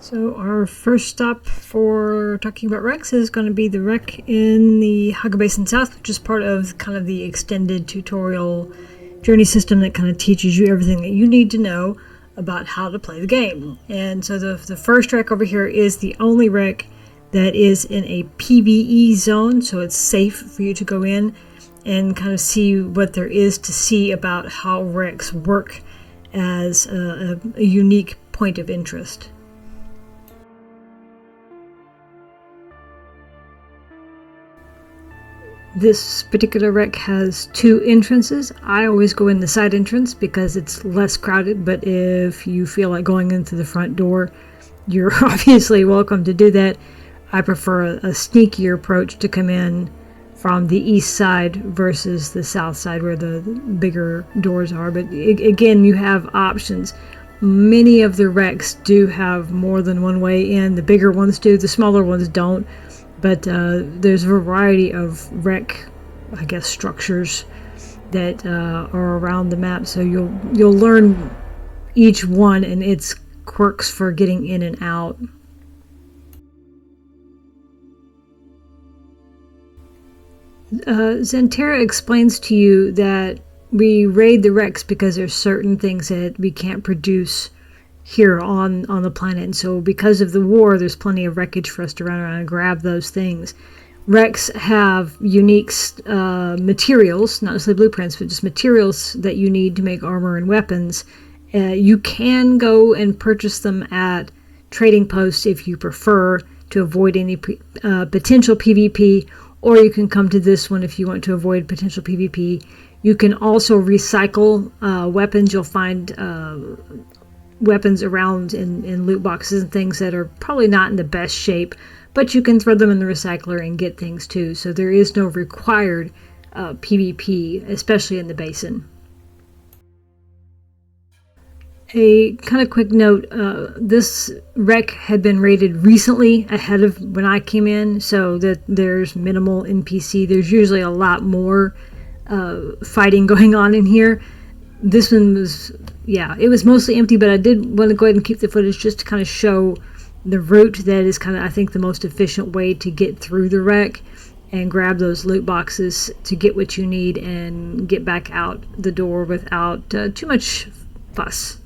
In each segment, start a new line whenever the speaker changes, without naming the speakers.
So our first stop for talking about wrecks is going to be the wreck in the Hagga Basin South, which is part of kind of the extended tutorial journey system that kind of teaches you everything that you need to know about how to play the game. And so the first wreck over here is the only wreck that is in a PvE zone, so it's safe for you to go in and kind of see what there is to see about how wrecks work as a unique point of interest. This particular wreck has two entrances. I always go in the side entrance because it's less crowded, but if you feel like going into the front door, you're obviously welcome to do that. I prefer a sneakier approach to come in from the east side versus the south side where the bigger doors are. But again, you have options. Many of the wrecks do have more than one way in. The bigger ones do, the smaller ones don't. But there's a variety of wreck, I guess, structures that are around the map. So you'll learn each one and its quirks for getting in and out. Zentera explains to you that we raid the wrecks because there's certain things that we can't produce here on the planet, and so because of the war there's plenty of wreckage for us to run around and grab those things. Wrecks have unique materials, not necessarily blueprints, but just materials that you need to make armor and weapons. You can go and purchase them at trading posts if you prefer to avoid any potential PvP, or you can come to this one if you want to avoid potential PvP. You can also recycle weapons. You'll find weapons around in loot boxes and things that are probably not in the best shape, but you can throw them in the recycler and get things too. So there is no required PvP, especially in the basin. A kind of quick note, this wreck had been raided recently ahead of when I came in, so that there's minimal NPC. There's usually a lot more fighting going on in here. This one was, it was mostly empty, but I did want to go ahead and keep the footage just to kind of show the route that is kind of, I think, the most efficient way to get through the wreck and grab those loot boxes to get what you need and get back out the door without too much fuss.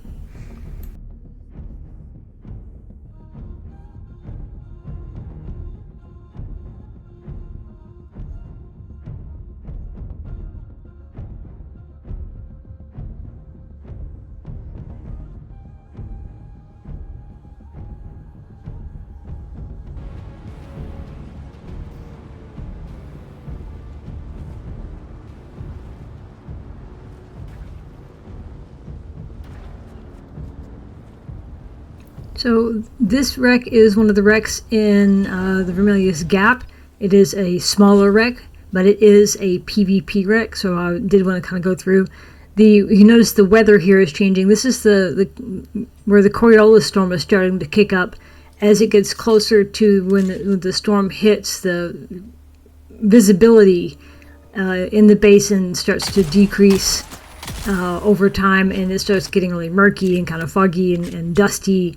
So this wreck is one of the wrecks in the Vermilius Gap. It is a smaller wreck, but it is a PvP wreck, so I did want to kind of go through. You notice the weather here is changing. This is where the Coriolis storm is starting to kick up. As it gets closer to when the storm hits, the visibility in the basin starts to decrease over time, and it starts getting really murky and kind of foggy and dusty.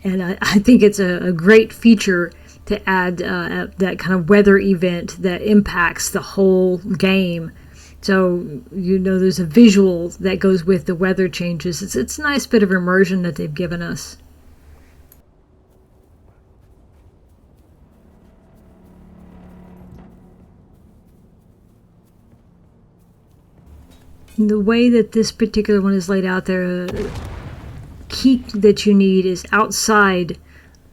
And I think it's a great feature to add that kind of weather event that impacts the whole game. So, there's a visual that goes with the weather changes. It's a nice bit of immersion that they've given us. The way that this particular one is laid out there, key that you need is outside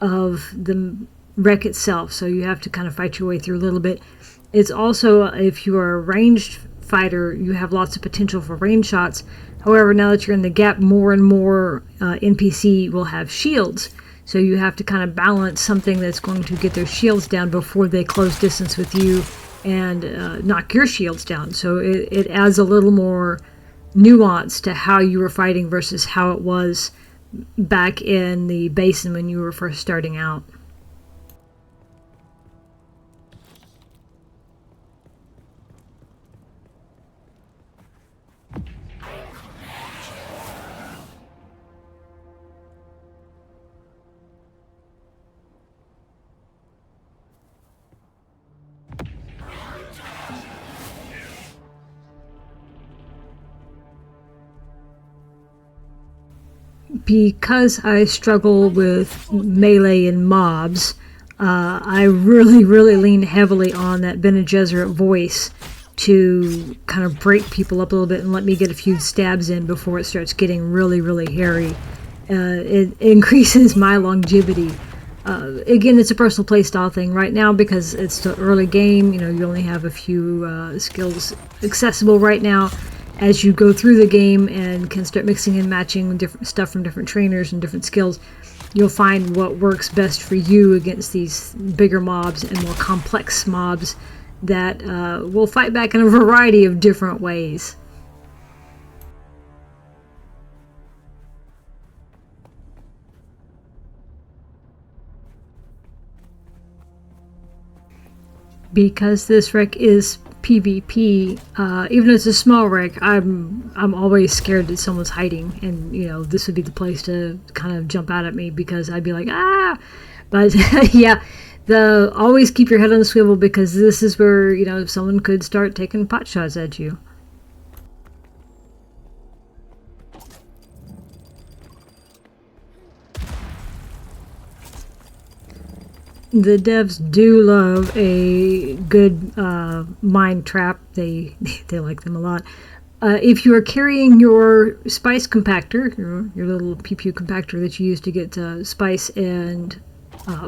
of the wreck itself, so you have to kind of fight your way through a little bit. It's also, if you are a ranged fighter, you have lots of potential for range shots. However, now that you're in the gap, more and more NPC will have shields, so you have to kind of balance something that's going to get their shields down before they close distance with you and knock your shields down. So it adds a little more nuance to how you were fighting versus how it was back in the basin when you were first starting out. because I struggle with melee and mobs, I really, really lean heavily on that Bene Gesserit voice to kind of break people up a little bit and let me get a few stabs in before it starts getting really, really hairy. It increases my longevity. Again, it's a personal playstyle thing right now because it's the early game. You only have a few skills accessible right now. As you go through the game and can start mixing and matching different stuff from different trainers and different skills, you'll find what works best for you against these bigger mobs and more complex mobs that will fight back in a variety of different ways. Because this wreck is PvP, even though it's a small wreck, I'm always scared that someone's hiding, and this would be the place to kind of jump out at me because I'd be like, ah. But yeah, always keep your head on the swivel because this is where someone could start taking pot shots at you. The devs do love a good mine trap. They like them a lot. If you are carrying your spice compactor, your little pew compactor that you use to get spice and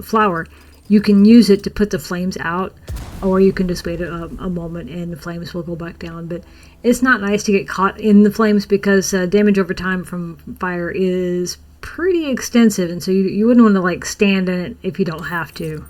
flour, you can use it to put the flames out, or you can just wait a moment and the flames will go back down. But it's not nice to get caught in the flames because damage over time from fire is pretty extensive, and so you wouldn't want to stand in it if you don't have to.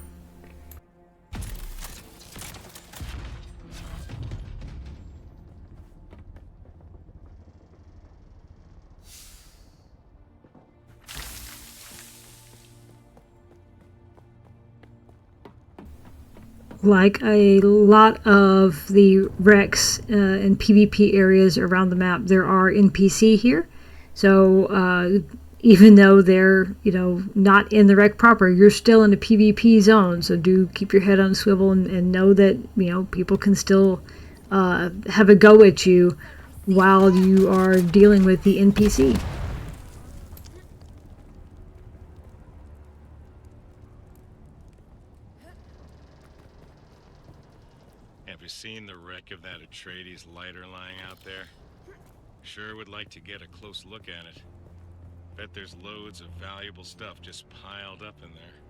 Like a lot of the wrecks and PvP areas around the map, there are NPC here. So even though they're not in the wreck proper, you're still in a PvP zone. So do keep your head on a swivel and know that people can still have a go at you while you are dealing with the NPC.
Have you seen the wreck of that Atreides lighter lying out there? Sure would like to get a close look at it. Bet there's loads of valuable stuff just piled up in there.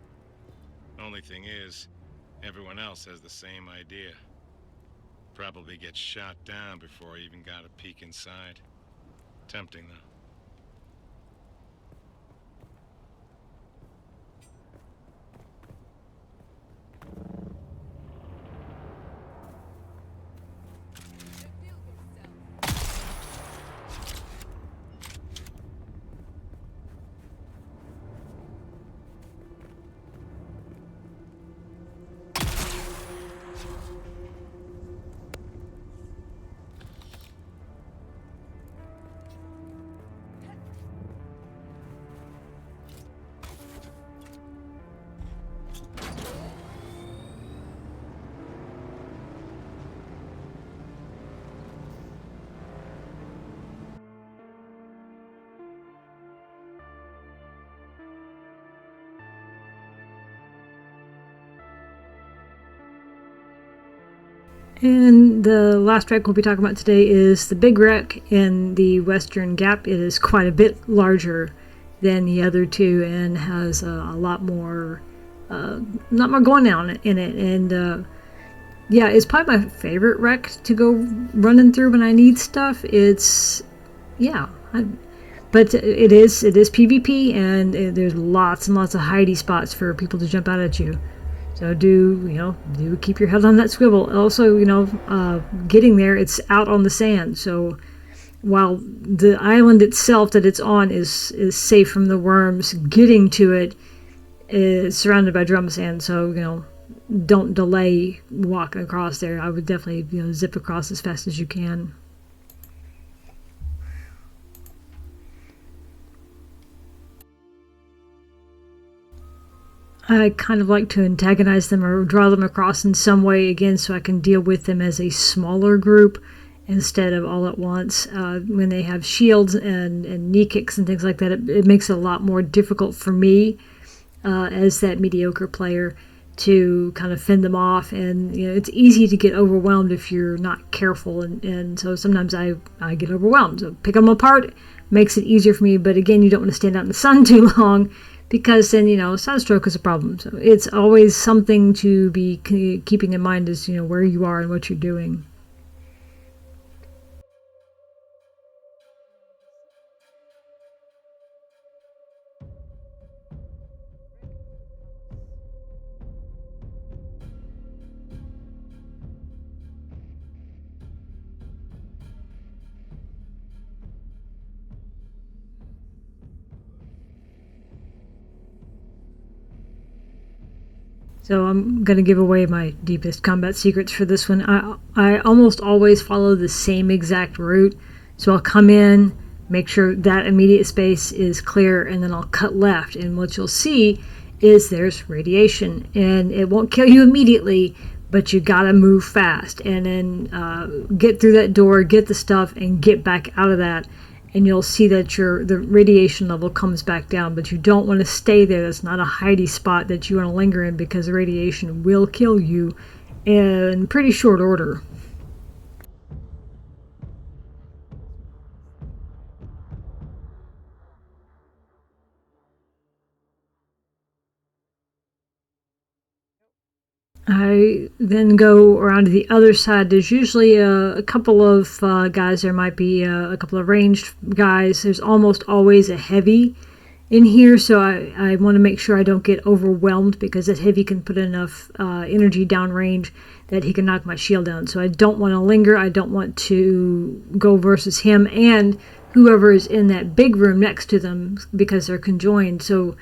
Only thing is, everyone else has the same idea. Probably get shot down before I even got a peek inside. Tempting, though.
And the last wreck we'll be talking about today is the big wreck in the Western Gap. It is quite a bit larger than the other two and has a lot more going on in it. And yeah, it's probably my favorite wreck to go running through when I need stuff. But it is PvP, and there's lots and lots of hidey spots for people to jump out at you. So do keep your head on that swivel. Also, getting there, it's out on the sand. So while the island itself that it's on is safe from the worms, getting to it is surrounded by drum sand. So, don't delay walking across there. I would definitely, zip across as fast as you can. I kind of like to antagonize them or draw them across in some way, again, so I can deal with them as a smaller group instead of all at once. When they have shields and knee kicks and things like that, it makes it a lot more difficult for me as that mediocre player to kind of fend them off. And it's easy to get overwhelmed if you're not careful, and so sometimes I get overwhelmed. So pick them apart makes it easier for me, but again, you don't want to stand out in the sun too long, because then sunstroke is a problem. So it's always something to be keeping in mind, is where you are and what you're doing. So I'm going to give away my deepest combat secrets for this one. I almost always follow the same exact route. So I'll come in, make sure that immediate space is clear, and then I'll cut left. And what you'll see is there's radiation. And it won't kill you immediately, but you got to move fast. And then get through that door, get the stuff, and get back out of that. And you'll see that the radiation level comes back down, but you don't want to stay there. That's not a hidey spot that you want to linger in, because the radiation will kill you in pretty short order. I then go around to the other side. There's usually a couple of guys. There might be a couple of ranged guys. There's almost always a heavy in here, so I want to make sure I don't get overwhelmed, because that heavy can put enough energy downrange that he can knock my shield down. So I don't want to linger. I don't want to go versus him and whoever is in that big room next to them, because they're conjoined. So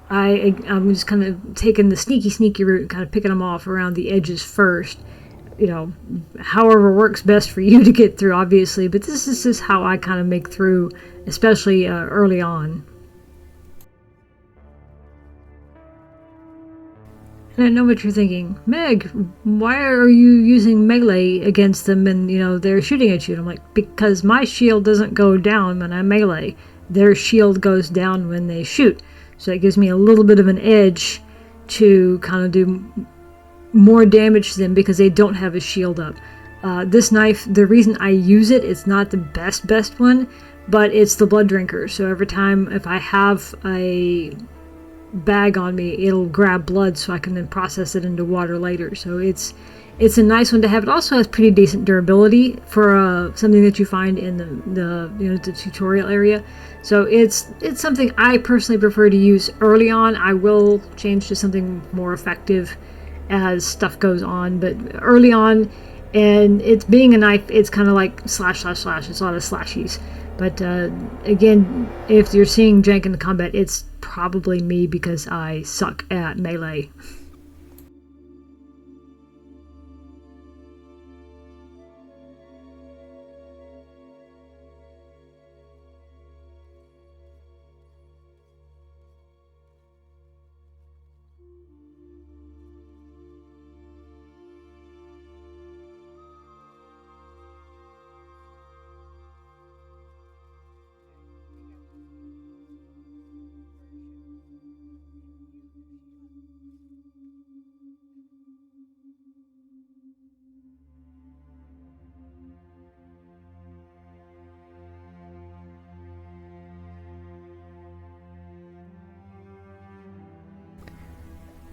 I'm just kind of taking the sneaky route and kind of picking them off around the edges first. However works best for you to get through, obviously, but this is just how I kind of make through, especially early on. And I know what you're thinking, Meg, why are you using melee against them and, they're shooting at you? And I'm like, because my shield doesn't go down when I melee. Their shield goes down when they shoot. So it gives me a little bit of an edge to kind of do more damage to them, because they don't have a shield up. This knife, the reason I use it, it's not the best one, but it's the blood drinker. So every time if I have a bag on me, it'll grab blood, so I can then process it into water later. So it's a nice one to have. It also has pretty decent durability for something that you find in the tutorial area. So it's something I personally prefer to use early on. I will change to something more effective as stuff goes on, but early on, and it's being a knife, it's kind of like slash. It's a lot of slashies. But again, if you're seeing jank in the combat, it's probably me, because I suck at melee.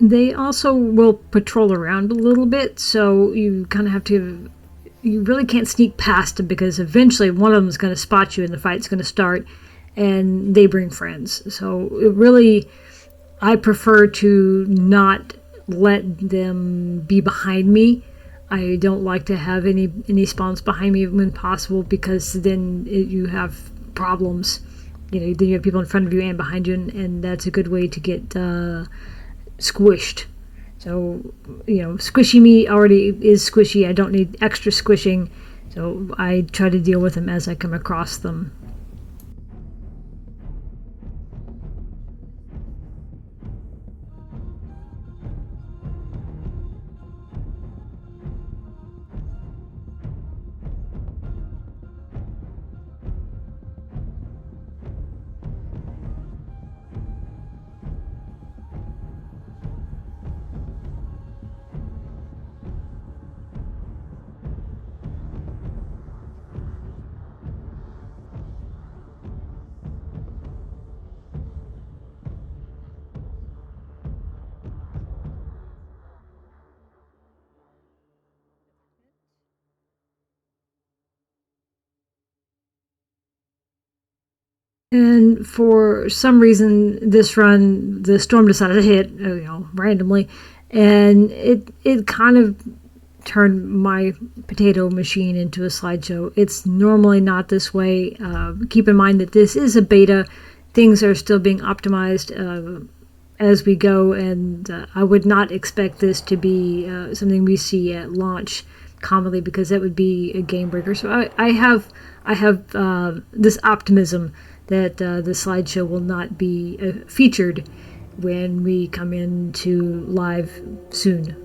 They also will patrol around a little bit, so you kind of have to, you really can't sneak past them, because eventually one of them is going to spot you and the fight's going to start, and they bring friends. So it really, I prefer to not let them be behind me. I don't like to have any spawns behind me when possible, because then you have problems. Then you have people in front of you and behind you, and that's a good way to get squished. So squishy meat already is squishy. I don't need extra squishing, so I try to deal with them as I come across them. And for some reason, this run, the storm decided to hit, randomly, and it kind of turned my potato machine into a slideshow. It's normally not this way. Keep in mind that this is a beta. Things are still being optimized as we go, and I would not expect this to be something we see at launch commonly, because that would be a game breaker. So I have this optimism that the slideshow will not be featured when we come into live soon.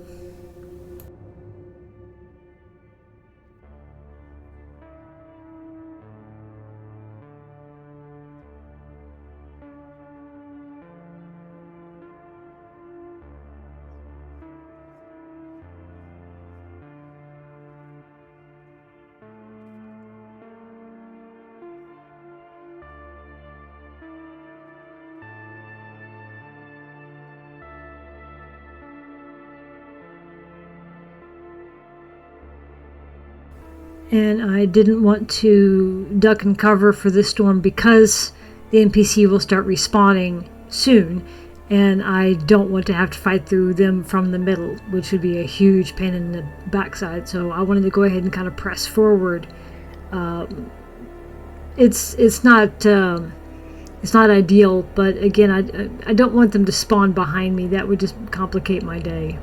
And I didn't want to duck and cover for this storm because the NPC will start respawning soon, and I don't want to have to fight through them from the middle, which would be a huge pain in the backside. So I wanted to go ahead and kind of press forward. It's not ideal, but again, I don't want them to spawn behind me. That would just complicate my day.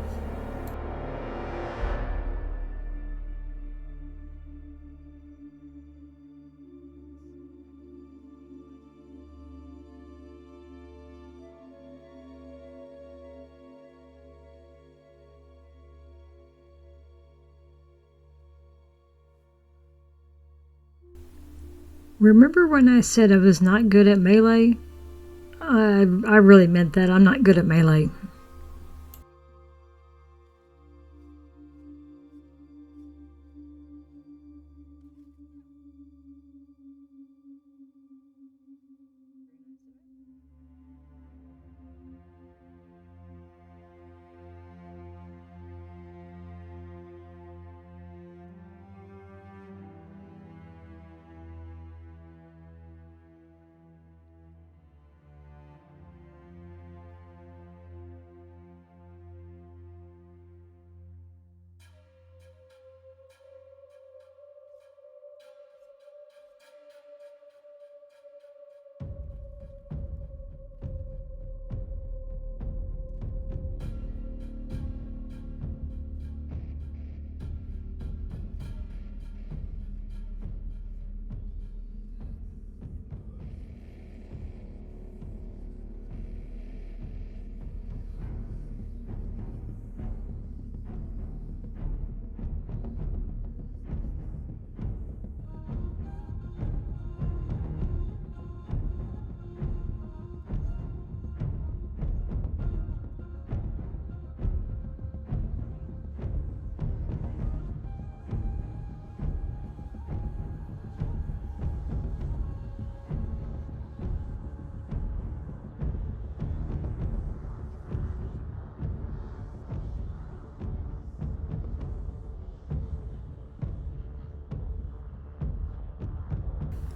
Remember when I said I was not good at melee? I really meant that. I'm not good at melee.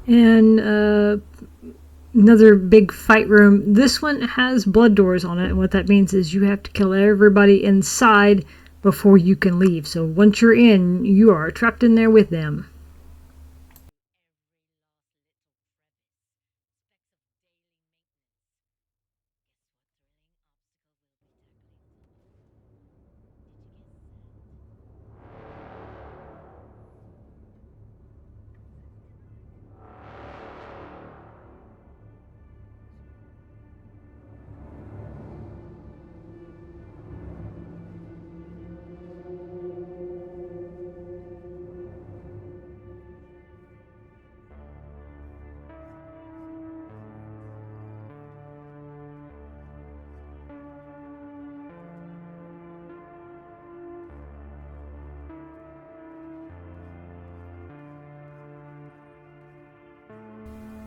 And another big fight room. This one has blood doors on it, and what that means is you have to kill everybody inside before you can leave. So once you're in, you are trapped in there with them.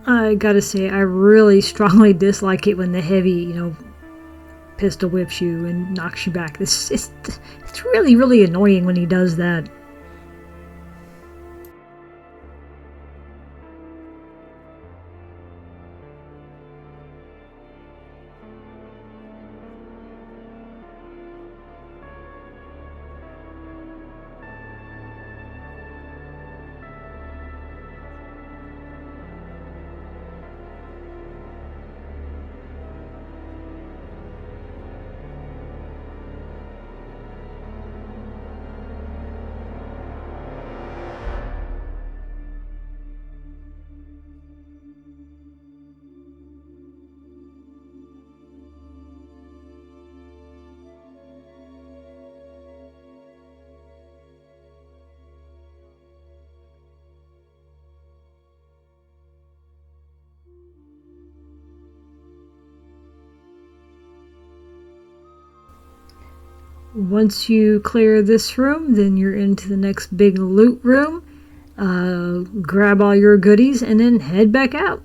I gotta say, I really strongly dislike it when the heavy, pistol whips you and knocks you back. It's really, really annoying when he does that. Once you clear this room, then you're into the next big loot room. Grab all your goodies and then head back out.